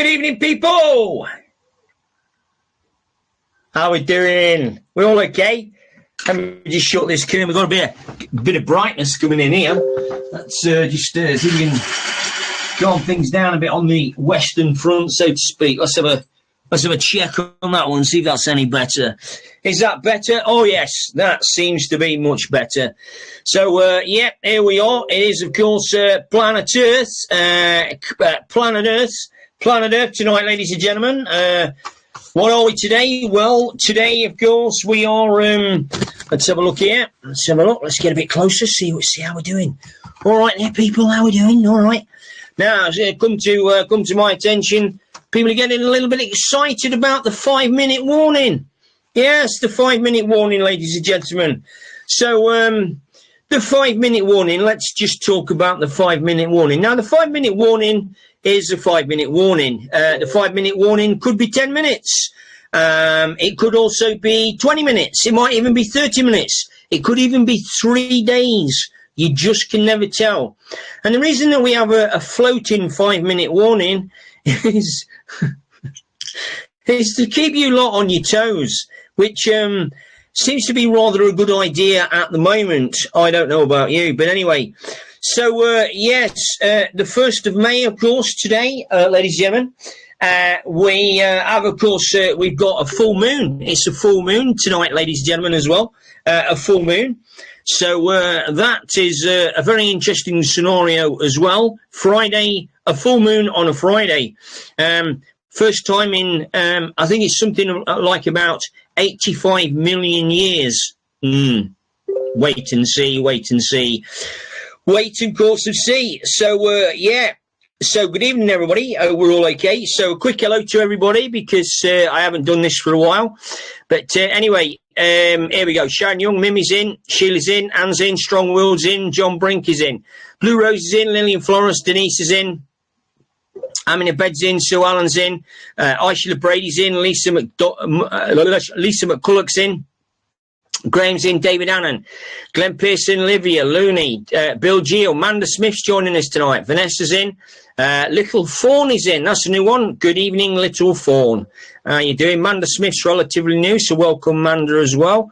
Good evening, people. How we doing? We're all okay? Let me just shut this curtain. We've got a bit of brightness coming in here. Let's just see if we can calm things down a bit on the Western Front, so to speak. Let's have a check on that one, see if that's any better. Is that better? Oh, yes, that seems to be much better. So, yeah, here we are. It is, of course, Planet Earth tonight, ladies and gentlemen. What are we today? Well, today, of course, we are, let's have a look here. Let's have a look. Let's get a bit closer, see how we're doing. All right there, people, how we doing? All right. Now, come to my attention. People are getting a little bit excited about the 5-minute warning. Yes, the 5-minute warning, ladies and gentlemen. So, the 5-minute warning, let's just talk about the 5-minute warning. Now, the 5-minute warning is a 5-minute warning. The 5-minute warning could be 10 minutes. It could also be 20 minutes. It might even be 30 minutes. It could even be 3 days. You just can never tell. And the reason that we have a floating 5-minute warning is to keep you lot on your toes, which seems to be rather a good idea at the moment. I don't know about you, but anyway. So, yes, the 1st of May, of course, today, ladies and gentlemen, we have, of course, we've got a full moon. It's a full moon tonight, ladies and gentlemen, as well, a full moon. So that is a very interesting scenario as well. Friday, a full moon on a Friday. First time in, I think it's something like about 85 million years. Wait and see. Wait and course of see. So, yeah. So good evening, everybody. We're all okay. So a quick hello to everybody because I haven't done this for a while. But anyway, here we go. Sharon Young, Mimi's in, Sheila's in, Anne's in, Strong Will's in, John Brink is in, Blue Rose is in, Lillian Flores, Denise is in, Amina Bed's in, Sue Allen's in, Aisha Brady's in, Lisa McCulloch's in, Graham's in, David Annan, Glenn Pearson, Olivia, Looney, Bill Geo, Manda Smith's joining us tonight, Vanessa's in, Little Fawn is in, that's a new one. Good evening, Little Fawn. How you doing? Manda Smith's relatively new, so welcome, Manda, as well.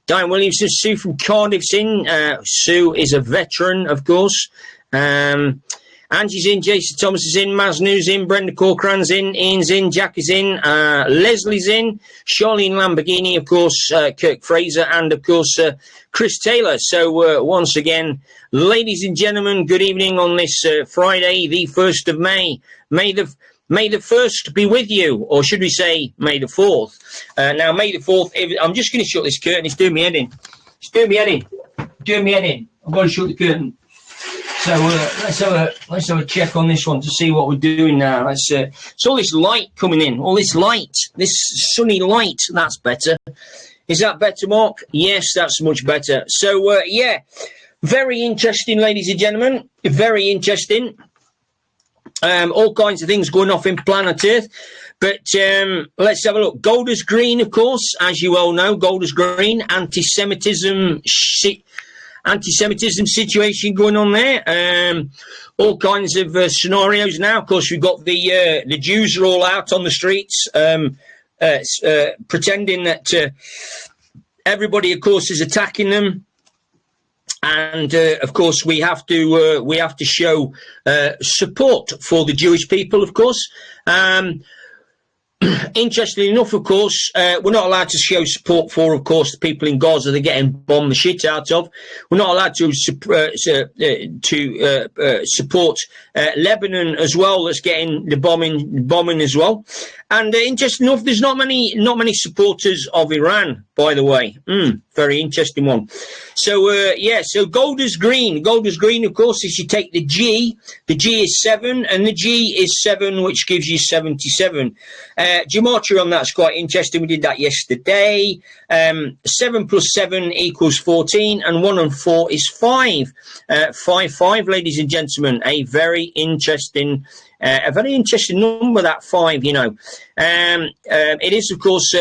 Diane Williamson, Sue from Cardiff's in. Sue is a veteran, of course. Angie's in, Jason Thomas is in, Maz News in, Brenda Corcoran's in, Ian's in, Jack is in, Leslie's in, Charlene Lamborghini, of course, Kirk Fraser, and, of course, Chris Taylor. So, once again, ladies and gentlemen, good evening on this Friday, the 1st of May. May the 1st be with you, or should we say May the 4th? Now, May the 4th, I'm just going to shut this curtain. It's doing me head in. I'm going to shut the curtain. So let's have a check on this one to see what we're doing now. So all this light coming in, all this light, this sunny light, that's better. Is that better, Mark? Yes, that's much better. So, yeah, very interesting, ladies and gentlemen, very interesting. All kinds of things going off in planet Earth. But let's have a look. Golders Green, of course, as you all know, Golders Green, anti-Semitism situation going on there. All kinds of scenarios now. Of course, we've got the Jews are all out on the streets, pretending that everybody, of course, is attacking them. And of course, we have to show support for the Jewish people, of course. Interestingly enough, of course, we're not allowed to show support for, of course, the people in Gaza they're getting bombed the shit out of. We're not allowed to support Lebanon as well, that's getting the bombing as well. And interesting enough, there's not many supporters of Iran, by the way. Very interesting one. So yeah, so Golders Green, of course, if you take the G is 7, and the G is 7, which gives you 77. Gematria on that's quite interesting. We did that yesterday. 7 plus 7 equals 14, and 1 and 4 is 5. 5, ladies and gentlemen, a very interesting number, that 5, you know. It is, of course,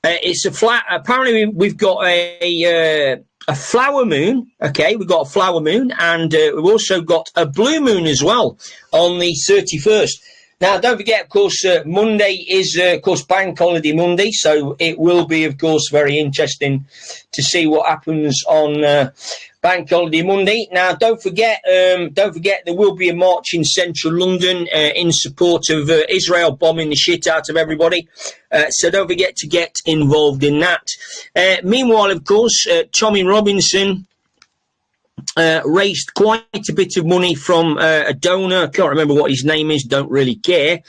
it's a flat. Apparently, we've got a a flower moon. Okay, we've got a flower moon, and we've also got a blue moon as well on the 31st. Now, don't forget, of course, Monday is, of course, Bank Holiday Monday, so it will be, of course, very interesting to see what happens on Bank Holiday Monday. Now, don't forget, there will be a march in central London in support of Israel bombing the shit out of everybody. So don't forget to get involved in that. Meanwhile, of course, Tommy Robinson raised quite a bit of money from a donor. I can't remember what his name is, don't really care.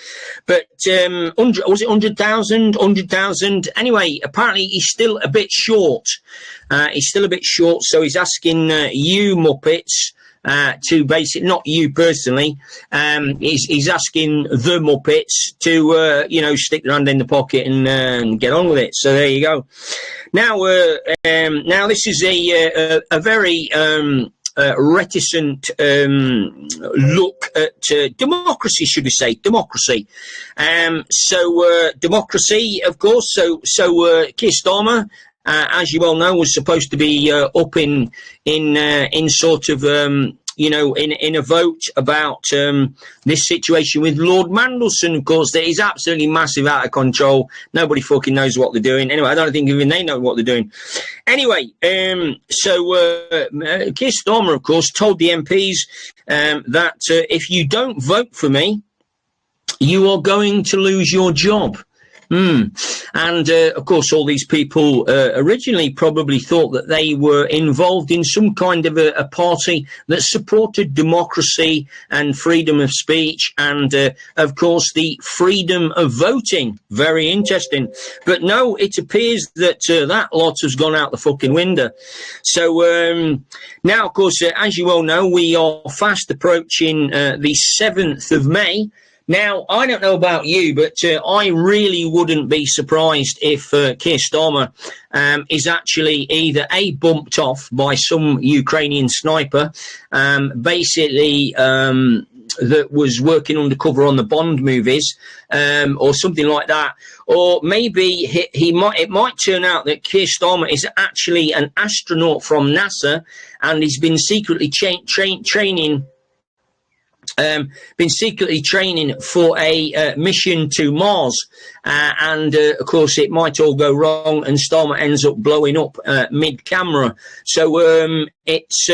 But was it 100,000? 100,000? Anyway, apparently he's still a bit short. So he's asking you Muppets to basically, not you personally, he's asking the Muppets to, stick their hand in the pocket and get on with it. So there you go. Now this is a very reticent look at democracy, should we say? Democracy. Democracy, of course. So Keir Starmer, as you well know, was supposed to be up in sort of in a vote about this situation with Lord Mandelson, of course, that is absolutely massive, out of control. Nobody fucking knows what they're doing. Anyway, I don't think even they know what they're doing. Anyway, Keir Starmer, of course, told the MPs that if you don't vote for me, you are going to lose your job. And, of course, all these people originally probably thought that they were involved in some kind of a party that supported democracy and freedom of speech and, of course, the freedom of voting. Very interesting. But no, it appears that that lot has gone out the fucking window. So now, of course, as you all know, we are fast approaching the 7th of May. Now, I don't know about you, but I really wouldn't be surprised if Keir Starmer is actually either bumped off by some Ukrainian sniper, that was working undercover on the Bond movies, or something like that, or maybe it might turn out that Keir Starmer is actually an astronaut from NASA, and he's been secretly training for a mission to Mars, and of course it might all go wrong and Starmer ends up blowing up mid-camera. So it's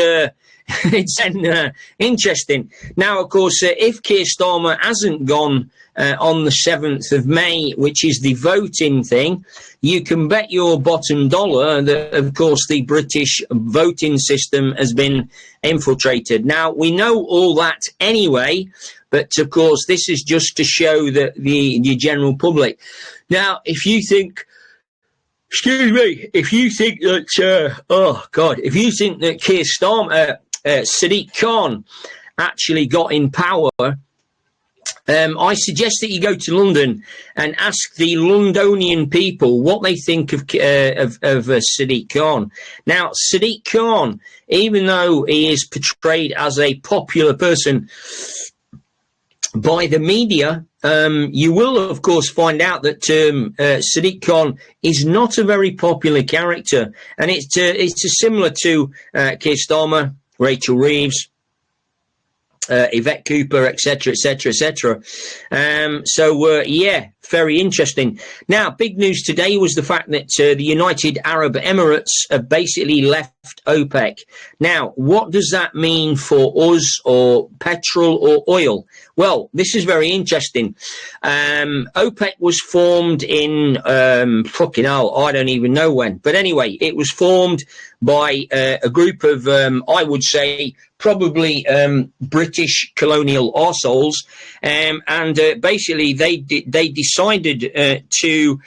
interesting. Now, of course, if Keir Starmer hasn't gone on the 7th of May, which is the voting thing, you can bet your bottom dollar that, of course, the British voting system has been infiltrated. Now, we know all that anyway, but, of course, this is just to show that the general public. Now, if you think that, if you think that Keir Starmer, Sadiq Khan actually got in power, I suggest that you go to London and ask the Londonian people what they think of Sadiq Khan. Now, Sadiq Khan, even though he is portrayed as a popular person by the media, you will, of course, find out that Sadiq Khan is not a very popular character, and it's similar to Keir Starmer, Rachel Reeves, Yvette Cooper, etc., etc., etc. Very interesting. Now, big news today was the fact that the United Arab Emirates have basically left OPEC. Now, what does that mean for us, or petrol or oil? Well, this is very interesting. OPEC was formed in, I don't even know when. But anyway, it was formed by a group of, I would say, probably British colonial arseholes, and basically they decided to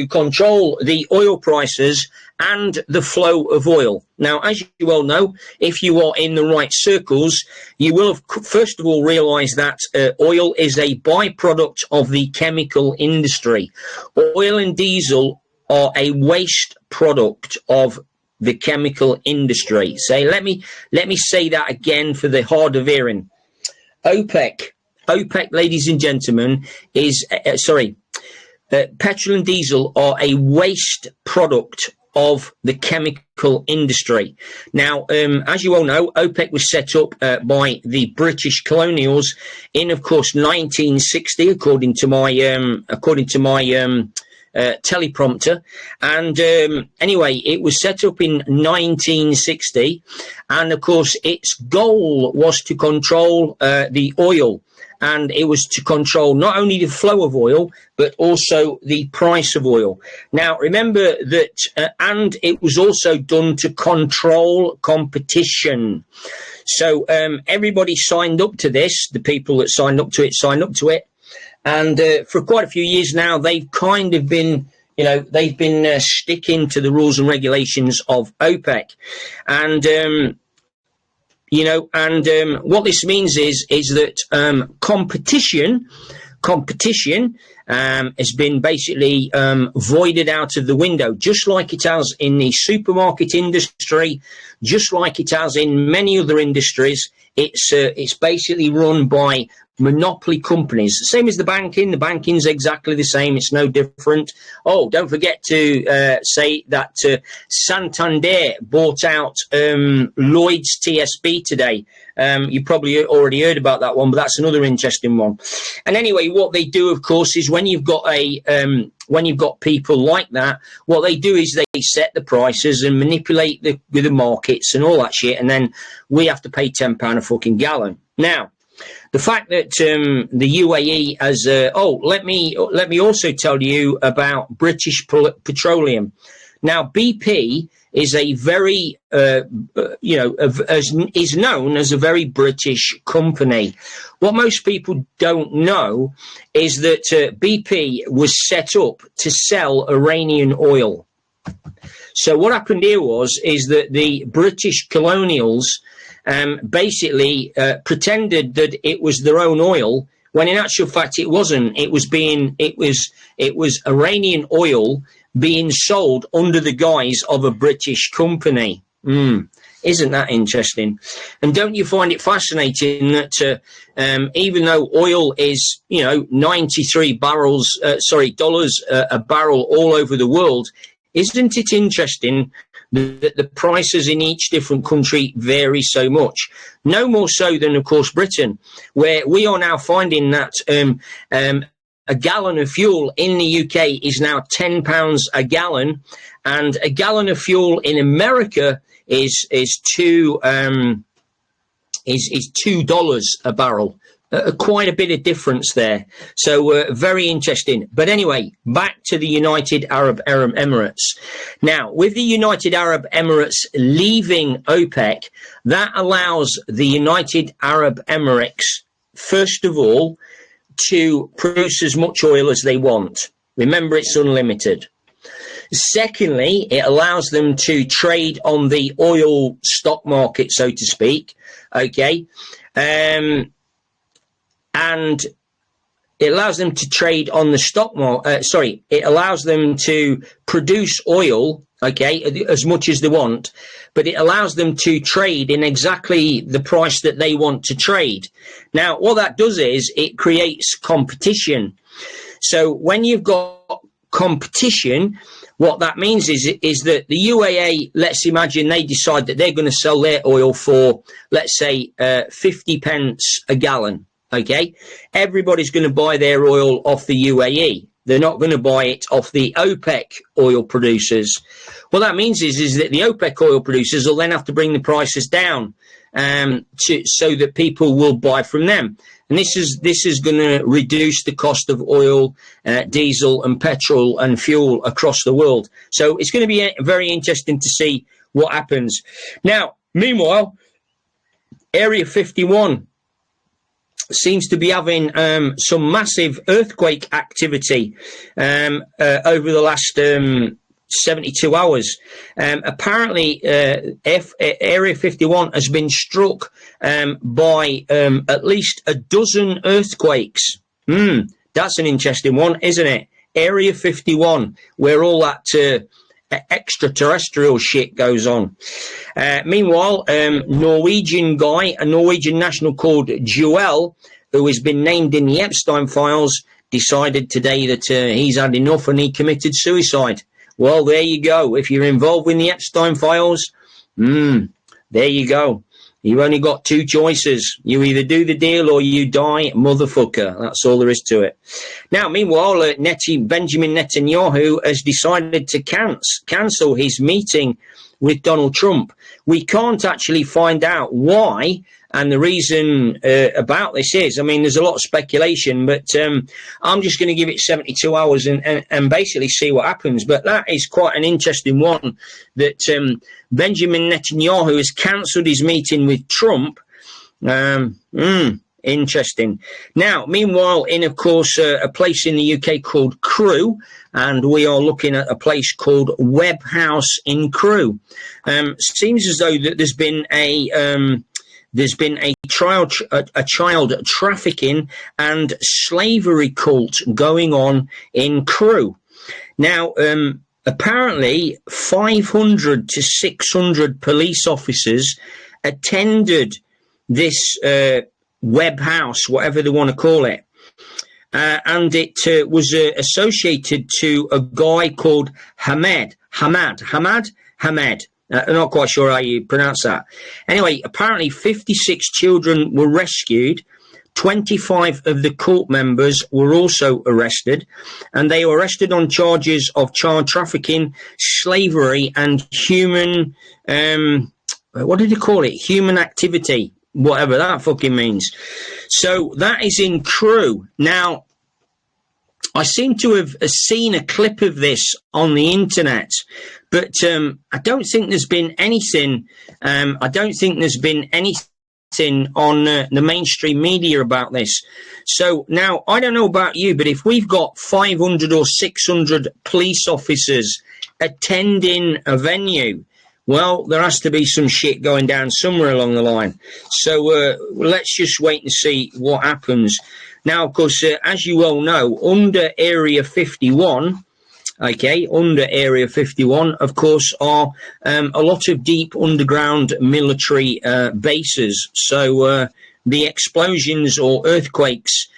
control the oil prices and the flow of oil. Now, as you well know, if you are in the right circles, you will have first of all realize that oil is a byproduct of the chemical industry. Oil and diesel are a waste product of the chemical industry. So let me say that again for the hard of hearing. OPEC, ladies and gentlemen, is petrol and diesel are a waste product of the chemical industry. Now, as you all know, OPEC was set up by the British colonials in, of course, 1960, according to my teleprompter. And anyway, it was set up in 1960, and of course, its goal was to control the oil. And it was to control not only the flow of oil, but also the price of oil. Now, remember that, and it was also done to control competition. So everybody signed up to this. The people that signed up to it. And for quite a few years now, they've kind of been, sticking to the rules and regulations of OPEC. And what this means is that competition has been basically voided out of the window, just like it has in the supermarket industry, just like it has in many other industries. It's basically run by monopoly companies, same as the banking. The banking's exactly the same. It's no different. Oh, don't forget to say that Santander bought out Lloyd's TSB today. You probably already heard about that one, but that's another interesting one. And anyway, what they do, of course, is when you've got people like that, what they do is they set the prices and manipulate the markets and all that shit, and then we have to pay £10 a fucking gallon. Now, the fact that the UAE has let me also tell you about British Petroleum. Now, BP is a very is known as a very British company. What most people don't know is that BP was set up to sell Iranian oil. So what happened here is that the British colonials basically pretended that it was their own oil, when in actual fact it wasn't. It was Iranian oil being sold under the guise of a British company. Isn't that interesting? And don't you find it fascinating that even though oil is 93 dollars a barrel all over the world, isn't it interesting that the prices in each different country vary so much? No more so than, of course, Britain, where we are now finding that a gallon of fuel in the UK is now £10 a gallon, and a gallon of fuel in America is $2 a barrel. Quite a bit of difference there. So very interesting. But anyway, back to the United Arab Emirates. Now, with the United Arab Emirates leaving OPEC, that allows the United Arab Emirates, first of all, to produce as much oil as they want. Remember, it's unlimited. Secondly, it allows them to trade on the oil stock market, so to speak. Okay. And it allows them to trade on the stock market. It allows them to produce oil, okay, as much as they want, but it allows them to trade in exactly the price that they want to trade. Now, what that does is it creates competition. So when you've got competition, what that means is that the UAE, let's imagine they decide that they're going to sell their oil for, let's say, 50 pence a gallon. Okay, everybody's going to buy their oil off the UAE. They're not going to buy it off the OPEC oil producers. What that means is that the OPEC oil producers will then have to bring the prices down so that people will buy from them. And this is going to reduce the cost of oil, diesel and petrol and fuel across the world. So it's going to be very interesting to see what happens. Now, meanwhile, Area 51 seems to be having some massive earthquake activity over the last 72 hours. Apparently, Area 51 has been struck by at least a dozen earthquakes. That's an interesting one, isn't it? Area 51, where all that extraterrestrial shit goes on. Meanwhile, a Norwegian national called Joel, who has been named in the Epstein files, decided today that he's had enough and he committed suicide. Well, there you go. If you're involved in the Epstein files, there you go. You've only got two choices. You either do the deal or you die, motherfucker. That's all there is to it. Now, meanwhile, Benjamin Netanyahu has decided to cancel his meeting with Donald Trump. We can't actually find out why, and the reason about this is, I mean, there's a lot of speculation, but I'm just going to give it 72 hours and basically see what happens. But that is quite an interesting one, that Benjamin Netanyahu has cancelled his meeting with Trump. Interesting. Now, meanwhile, in, of course, a place in the UK called Crewe, and we are looking at a place called Webb House in Crewe. Seems as though that there's been a child trafficking and slavery cult going on in Crewe. Now, apparently 500 to 600 police officers attended this Webb House, whatever they want to call it. And it was associated to a guy called Hamed. I'm not quite sure how you pronounce that. Anyway, apparently 56 children were rescued. 25 of the cult members were also arrested, and they were arrested on charges of child trafficking, slavery, and human, what did they call it? Human activity, whatever that fucking means. So that is in Crewe. Now, I seem to have seen a clip of this on the internet, but I don't think there's been anything. I don't think there's been anything on the mainstream media about this. So now, I don't know about you, but if we've got 500 or 600 police officers attending a venue, well, there has to be some shit going down somewhere along the line. So let's just wait and see what happens. Now, of course, as you all know, under Area 51, under Area 51, of course, are a lot of deep underground military bases. So the explosions or earthquakes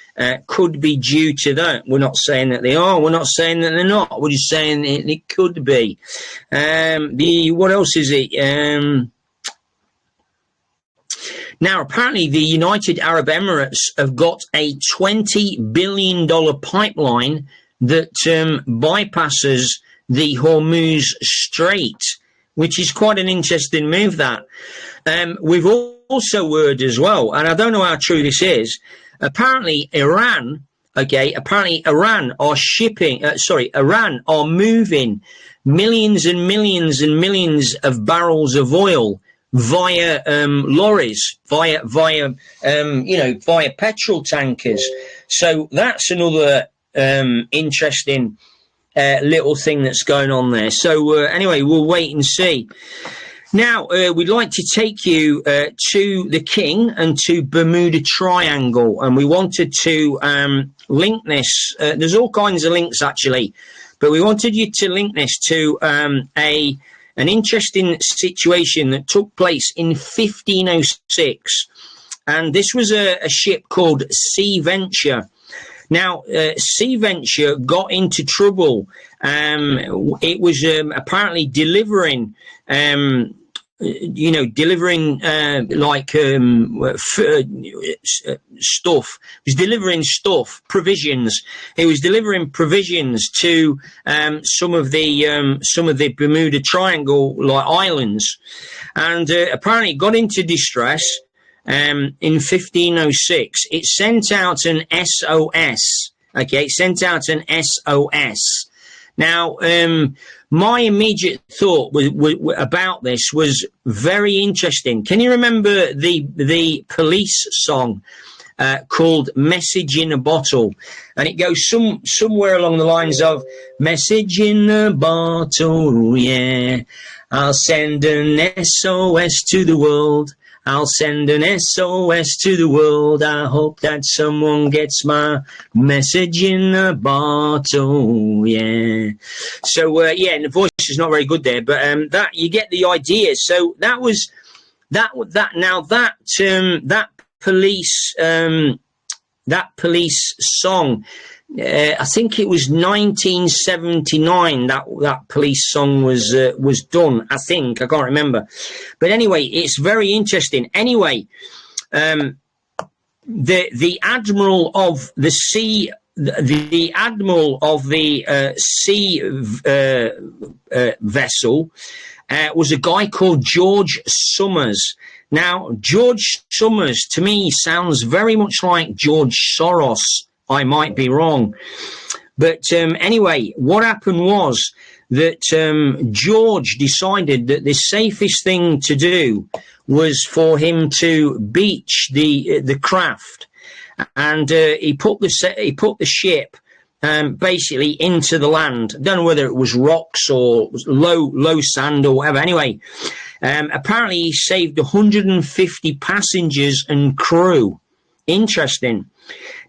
could be due to that. We're not saying that they are. We're not saying that they're not. We're just saying it could be. What else is it? Now, apparently, the United Arab Emirates have got a $20 billion pipeline that bypasses the Hormuz Strait, which is quite an interesting move, that. We've also heard as well, and I don't know how true this is, apparently Iran are moving millions and millions and millions of barrels of oil via lorries, via petrol tankers. So that's another interesting little thing that's going on there. So anyway, we'll wait and see. Now, we'd like to take you to the King and to Bermuda Triangle, and we wanted to link this. There's all kinds of links, actually, but we wanted you to link this to an interesting situation that took place in 1506, and this was a ship called Sea Venture. Now, Sea Venture got into trouble. It was apparently delivering stuff. It was delivering stuff, provisions. It was delivering provisions to some of the Bermuda Triangle islands, and apparently got into distress. In 1506, it sent out an SOS. Okay, it sent out an SOS. Now, my immediate thought about this was very interesting. Can you remember the Police song called "Message in a Bottle"? And it goes somewhere along the lines of "Message in a bottle, yeah. I'll send an SOS to the world. I'll send an SOS to the world. I hope that someone gets my message in a bottle, yeah." So, and the voice is not very good there, but that you get the idea. So that was that police song I think it was 1979 that police song was done. I think, I can't remember, but anyway, it's very interesting. Anyway, the admiral of the sea. The admiral of the sea vessel was a guy called George Summers. Now, George Summers, to me, sounds very much like George Soros. I might be wrong. But anyway, what happened was that George decided that the safest thing to do was for him to beach the craft. And he put the ship basically into the land. I don't know whether it was rocks or low sand or whatever. Anyway, apparently he saved 150 passengers and crew. Interesting.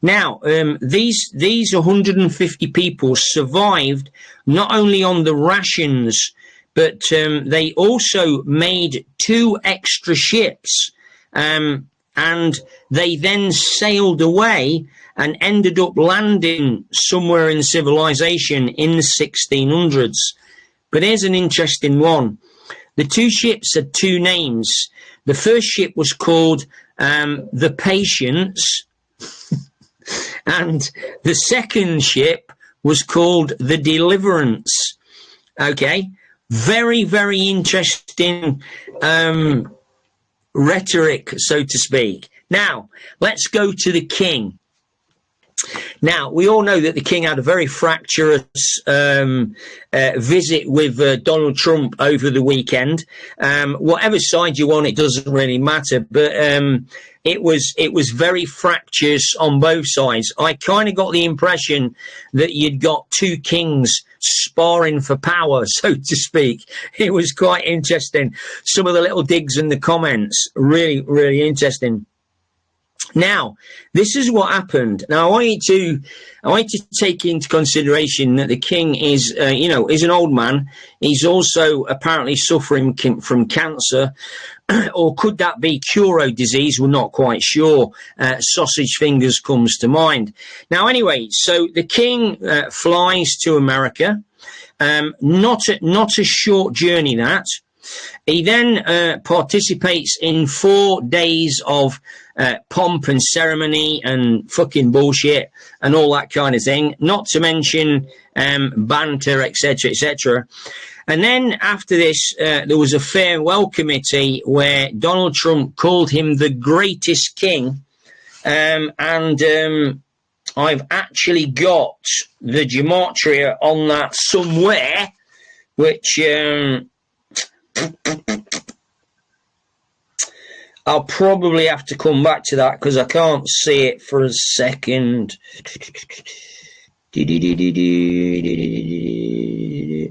Now, these 150 people survived not only on the rations, but they also made 2 extra ships. And they then sailed away and ended up landing somewhere in civilization in the 1600s. But here's an interesting one. The 2 ships had 2 names. The first ship was called the Patience, and the second ship was called the Deliverance. Okay, very, very interesting rhetoric, so to speak. Now, let's go to the king. Now, we all know that the king had a very fractious visit with Donald Trump over the weekend. Whatever side you want, it doesn't really matter. But it was very fractious on both sides. I kind of got the impression that you'd got 2 kings sparring for power, so to speak. It was quite interesting. Some of the little digs in the comments, really, really interesting. Now, this is what happened. Now, I want you to take into consideration that the king is, is an old man. He's also apparently suffering from cancer, or could that be Curo disease? We're not quite sure. Sausage fingers comes to mind. Now, anyway, so the king flies to America. Not a short journey, that. He then participates in 4 days of pomp and ceremony and fucking bullshit and all that kind of thing, not to mention banter, etc., etc. And then after this, there was a farewell committee where Donald Trump called him the greatest king. And I've actually got the gematria on that somewhere, which I'll probably have to come back to that because I can't see it for a second.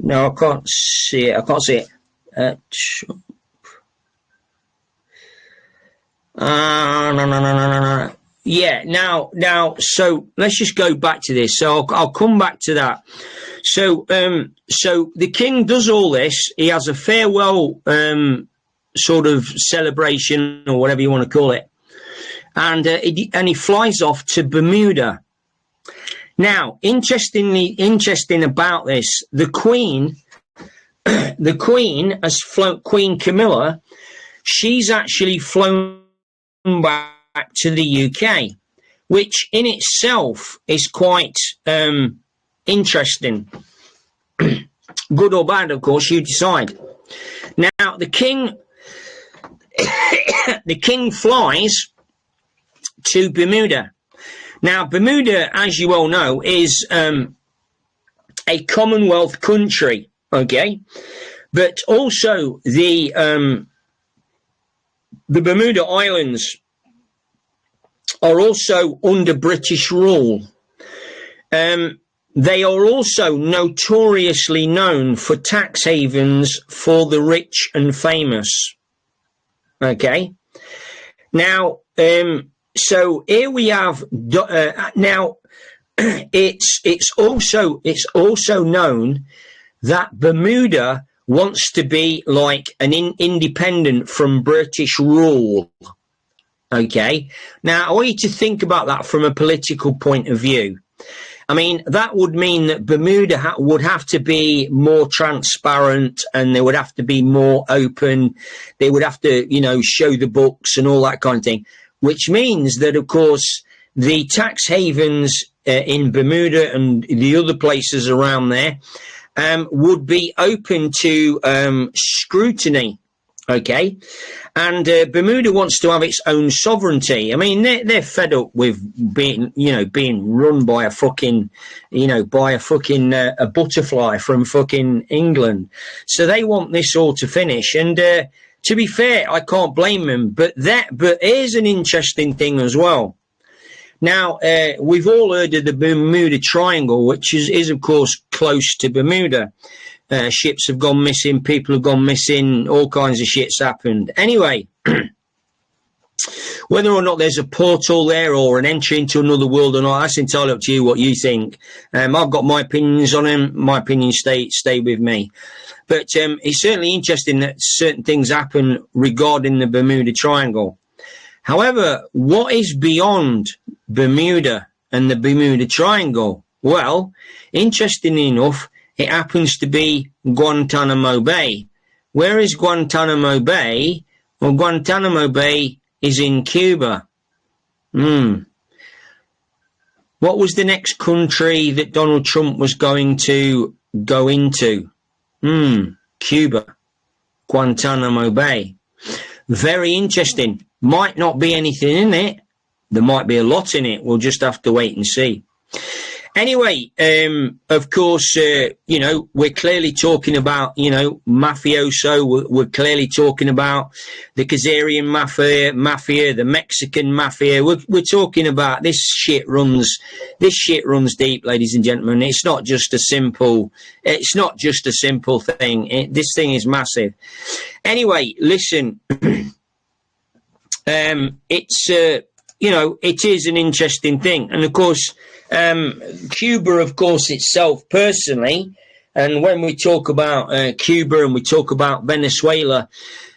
No, I can't see it. No. Yeah, now, so let's just go back to this. So I'll come back to that. So the king does all this. He has a farewell sort of celebration or whatever you want to call it, and he flies off to Bermuda. Now, interesting about this, the Queen has flown. Queen Camilla, she's actually flown back to the UK, which in itself is quite interesting. Good or bad, of course, you decide. Now, the king flies to Bermuda. Now, Bermuda, as you all know, is a Commonwealth country, okay? But also the Bermuda Islands are also under British rule. They are also notoriously known for tax havens for the rich and famous. Okay. Now, so here we have. Now, it's also known that Bermuda wants to be like an independent from British rule. Okay. Now, I want you to think about that from a political point of view. I mean, that would mean that Bermuda would have to be more transparent, and they would have to be more open. They would have to, show the books and all that kind of thing, which means that, of course, the tax havens in Bermuda and the other places around there would be open to scrutiny. Okay, and Bermuda wants to have its own sovereignty. I mean, they're fed up with being run by a fucking, a butterfly from fucking England. So they want this all to finish. And to be fair, I can't blame them. But here's an interesting thing as well. Now, we've all heard of the Bermuda Triangle, which is of course close to Bermuda. Ships have gone missing, people have gone missing, all kinds of shit's happened. Anyway, whether or not there's a portal there or an entry into another world or not, that's entirely up to you what you think. I've got my opinions on them. My opinions stay with me. But it's certainly interesting that certain things happen regarding the Bermuda Triangle. However, what is beyond Bermuda and the Bermuda Triangle? Well, interestingly enough, it happens to be Guantanamo Bay. Where is Guantanamo Bay? Well, Guantanamo Bay is in Cuba. What was the next country that Donald Trump was going to go into? Cuba. Guantanamo Bay. Very interesting. Might not be anything in it. There might be a lot in it. We'll just have to wait and see. Anyway, of course, we're clearly talking about, mafioso. We're clearly talking about the Khazarian mafia, the Mexican mafia. We're talking about this shit runs deep, ladies and gentlemen. It's not just a simple thing. This thing is massive. Anyway, listen, it is an interesting thing. And of course, Cuba, of course, itself personally, and when we talk about Cuba and we talk about Venezuela,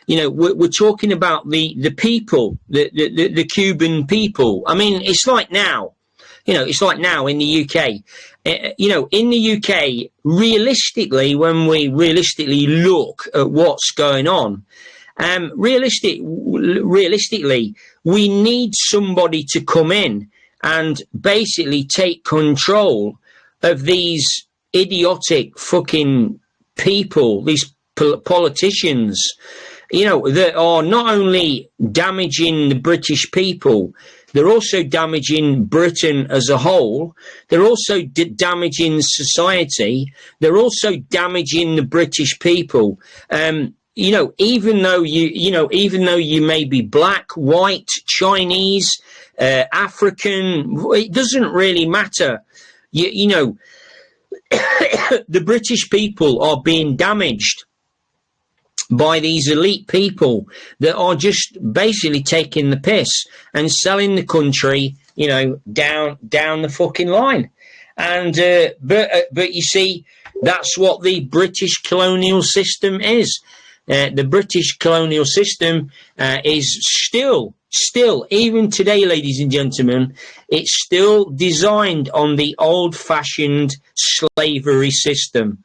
we're talking about the people, the Cuban people. I mean, it's like now, in the UK. In the UK, realistically, when we realistically look at what's going on, realistically, we need somebody to come in and basically take control of these idiotic fucking people, these politicians, that are not only damaging the British people, they're also damaging Britain as a whole. They're also damaging society. They're also damaging the British people. Even though you may be black, white, Chinese, African, it doesn't really matter. The British people are being damaged by these elite people that are just basically taking the piss and selling the country, down the fucking line. And but you see, that's what the British colonial system is. The British colonial system is still, even today, ladies and gentlemen, it's still designed on the old-fashioned slavery system.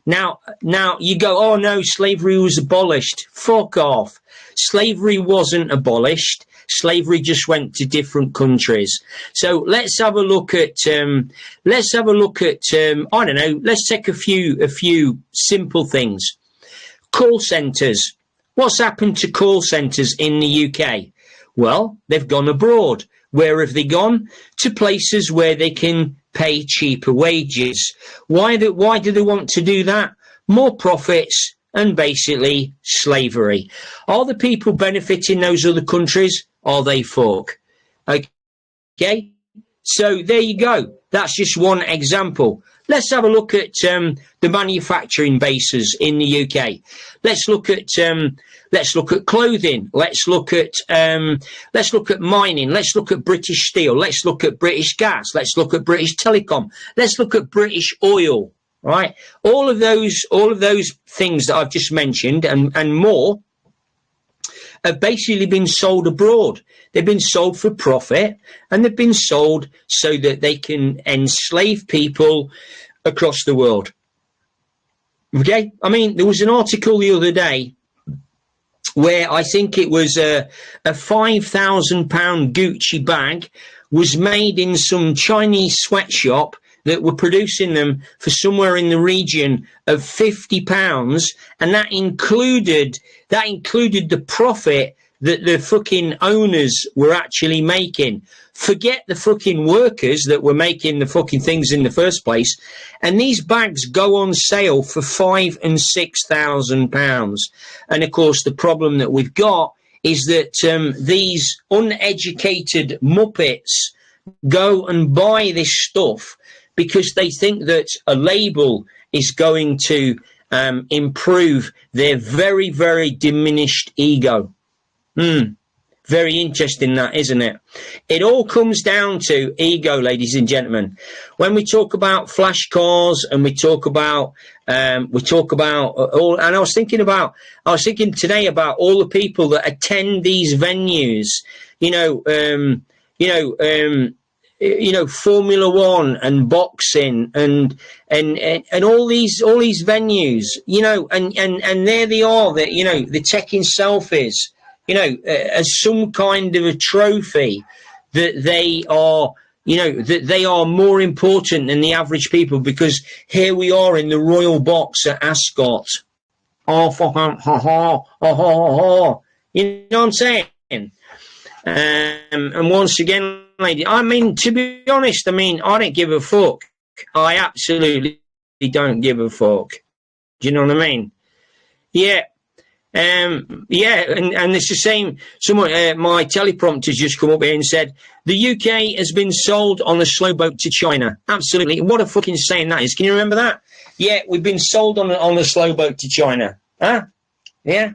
Now you go, oh no, slavery was abolished. Fuck off. Slavery wasn't abolished. Slavery just went to different countries. So let's have a look at, I don't know, let's take a few simple things. Call centres. What's happened to call centres in the UK? Well, they've gone abroad. Where have they gone? To places where they can pay cheaper wages. Why do they want to do that? More profits and basically slavery. Are the people benefiting those other countries? Are they fuck? Okay? So there you go. That's just one example. Let's have a look at the manufacturing bases in the UK. Let's look at clothing. Let's look at mining. Let's look at British Steel. Let's look at British Gas. Let's look at British Telecom. Let's look at British Oil. Right? All of those things that I've just mentioned and more have basically been sold abroad. They've been sold for profit, and they've been sold so that they can enslave people across the world. Okay? I mean, there was an article the other day where I think it was a £5,000 Gucci bag was made in some Chinese sweatshop that were producing them for somewhere in the region of £50, and that included the profit that the fucking owners were actually making. Forget the fucking workers that were making the fucking things in the first place. And these bags go on sale for £5,000 and £6,000. And of course, the problem that we've got is that these uneducated muppets go and buy this stuff because they think that a label is going to improve their very, very diminished ego. Very interesting, that, isn't it? It all comes down to ego, ladies and gentlemen. When we talk about flash cars and we talk about all, and I was thinking today about all the people that attend these venues, Formula One and boxing and all these venues, and there they are, that they're taking selfies, as some kind of a trophy that they are, that they are more important than the average people, because here we are in the royal box at Ascot. Oh, fucking, ha, ha, ha, ha, ha. You know what I'm saying? And once again, lady, I mean, to be honest, I don't give a fuck. I absolutely don't give a fuck. Do you know what I mean? Yeah. And it's the same. Someone, my teleprompter's just come up here and said, the UK has been sold on a slow boat to China. Absolutely. What a fucking saying that is. Can you remember that? Yeah, we've been sold on a slow boat to China. Huh? Yeah.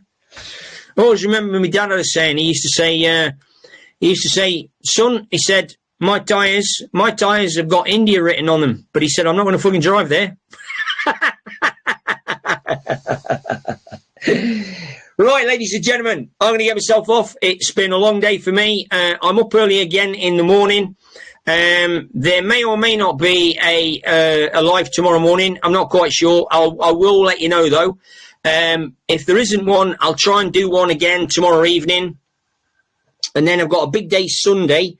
I always remember my dad was saying, he used to say, son, he said, my tyres have got India written on them. But he said, I'm not going to fucking drive there. Right, ladies and gentlemen, I'm going to get myself off. It's been a long day for me. I'm up early again in the morning. There may or may not be a live tomorrow morning. I'm not quite sure. I will let you know, though. If there isn't one, I'll try and do one again tomorrow evening. And then I've got a big day Sunday,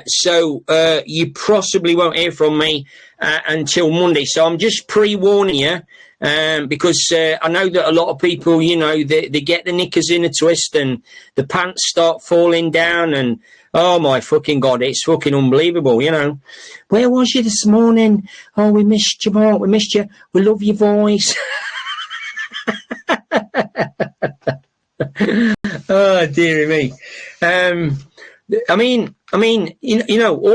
so you possibly won't hear from me until Monday. So I'm just pre-warning you, because I know that a lot of people, they get the knickers in a twist and the pants start falling down, and oh my fucking God, it's fucking unbelievable, Where was you this morning? Oh, we missed you, Mark. We missed you. We love your voice. Oh, dearie me. All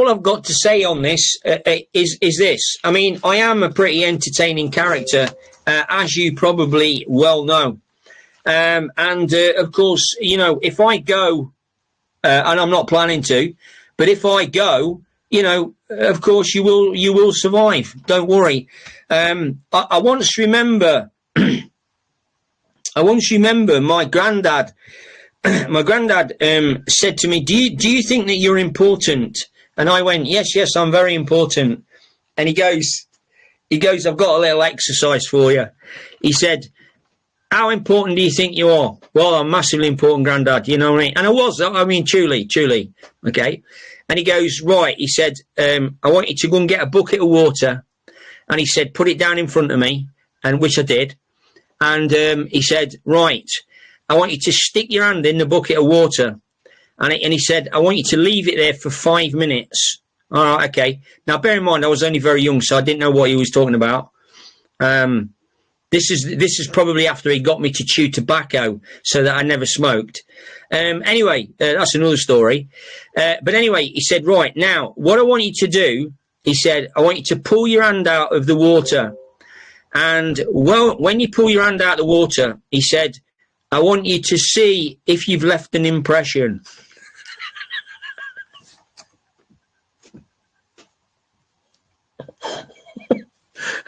I've got to say on this is this. I am a pretty entertaining character, as you probably well know. Of course, if I go, and I'm not planning to, but if I go, of course you will survive. Don't worry. I once remember my granddad. My granddad said to me, do you think that you're important? And I went, yes, I'm very important. And he goes, I've got a little exercise for you. He said, how important do you think you are? Well, I'm massively important, Granddad, you know what I mean? And I was, truly, okay? And he goes, right, he said, I want you to go and get a bucket of water. And he said, put it down in front of me, and which I did. And he said, right, I want you to stick your hand in the bucket of water. And he said, I want you to leave it there for 5 minutes. All right, okay. Now, bear in mind, I was only very young, so I didn't know what he was talking about. This is probably after he got me to chew tobacco so that I never smoked. Anyway, that's another story. But anyway, he said, right, now, what I want you to do, he said, I want you to pull your hand out of the water. And, well, when you pull your hand out of the water, he said, I want you to see if you've left an impression.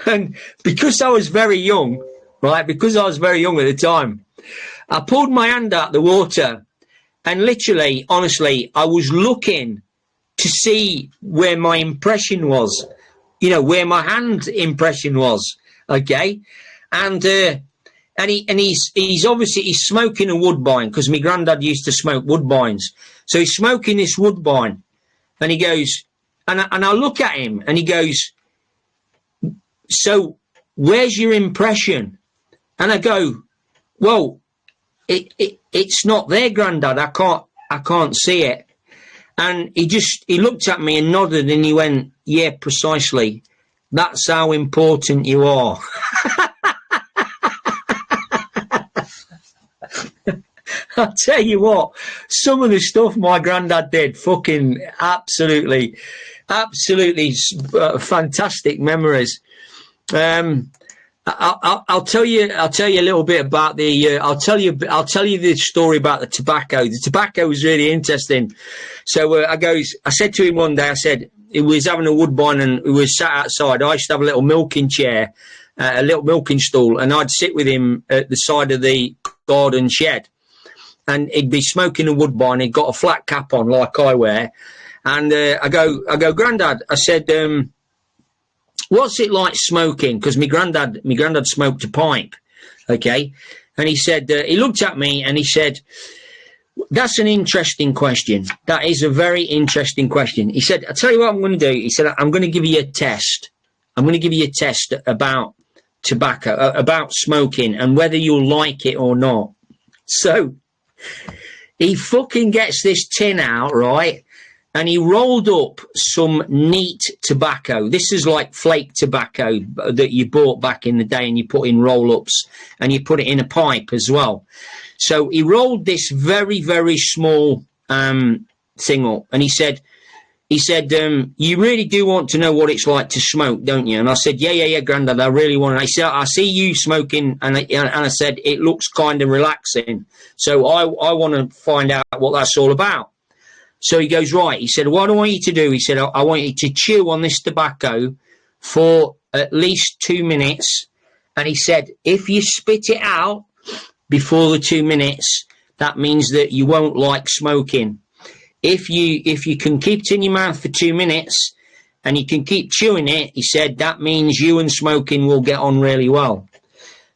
And because I was very young, right, because I was very young at the time, I pulled my hand out of the water And literally, honestly, I was looking to see where my impression was, where my hand impression was. Okay. And he's obviously, he's smoking a woodbine, because my granddad used to smoke woodbines. So he's smoking this woodbine, and he goes, and I look at him, and he goes, so where's your impression? And I go, well, it's not there, Grandad. I can't see it. And he looked at me and nodded, and he went, yeah, precisely. That's how important you are. I'll tell you what, some of the stuff my granddad did, fucking absolutely fantastic memories. I'll tell you a little bit about the. I'll tell you the story about the tobacco. The tobacco was really interesting. So I said to him one day, I said, he was having a woodbine and we was sat outside. I used to have a little milking chair, a little milking stool, and I'd sit with him at the side of the garden shed. And he'd be smoking a woodbine. He'd got a flat cap on like I wear. And I go, Grandad, I said, what's it like smoking? Because my granddad smoked a pipe. Okay. And he said, he looked at me and he said, that's an interesting question. That is a very interesting question. He said, I'll tell you what I'm going to do. He said, I'm going to give you a test. I'm going to give you a test about tobacco, about smoking, and whether you'll like it or not. So he fucking gets this tin out, right? And he rolled up some neat tobacco. This is like flake tobacco that you bought back in the day, and you put in roll-ups, and you put it in a pipe as well. So he rolled this very, very small thing up, and he said, you really do want to know what it's like to smoke, don't you? And I said, yeah, Grandad, I really want to. I said, I see you smoking, and I said, it looks kind of relaxing. So I want to find out what that's all about. So he goes, right. He said, what I want you to do, he said, I want you to chew on this tobacco for at least 2 minutes. And he said, if you spit it out before the 2 minutes, that means that you won't like smoking. If you can keep it in your mouth for 2 minutes and you can keep chewing it, he said, that means you and smoking will get on really well.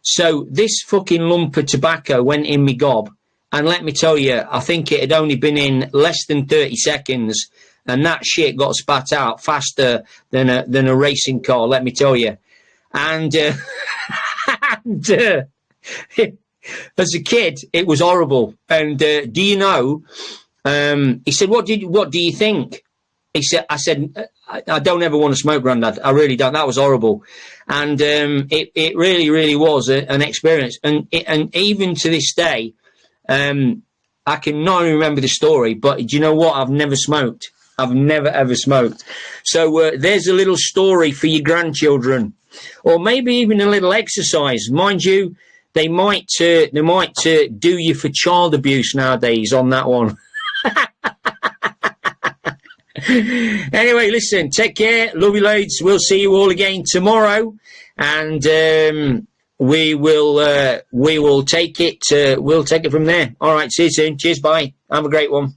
So this fucking lump of tobacco went in me gob. And let me tell you, I think it had only been in less than 30 seconds. And that shit got spat out faster than a racing car, let me tell you. And, as a kid, it was horrible. And do you know... he said, what do you think? I said, I don't ever want to smoke, Grandad. I really don't. That was horrible. And, it really, really was an experience. And even to this day, I can not only remember the story, but do you know what? I've never smoked. I've never, ever smoked. So, there's a little story for your grandchildren, or maybe even a little exercise. Mind you, they might do you for child abuse nowadays on that one. Anyway, listen, take care, love you loads. We'll see you all again tomorrow, and we will take it from there. All right, see you soon. Cheers, bye. Have a great one.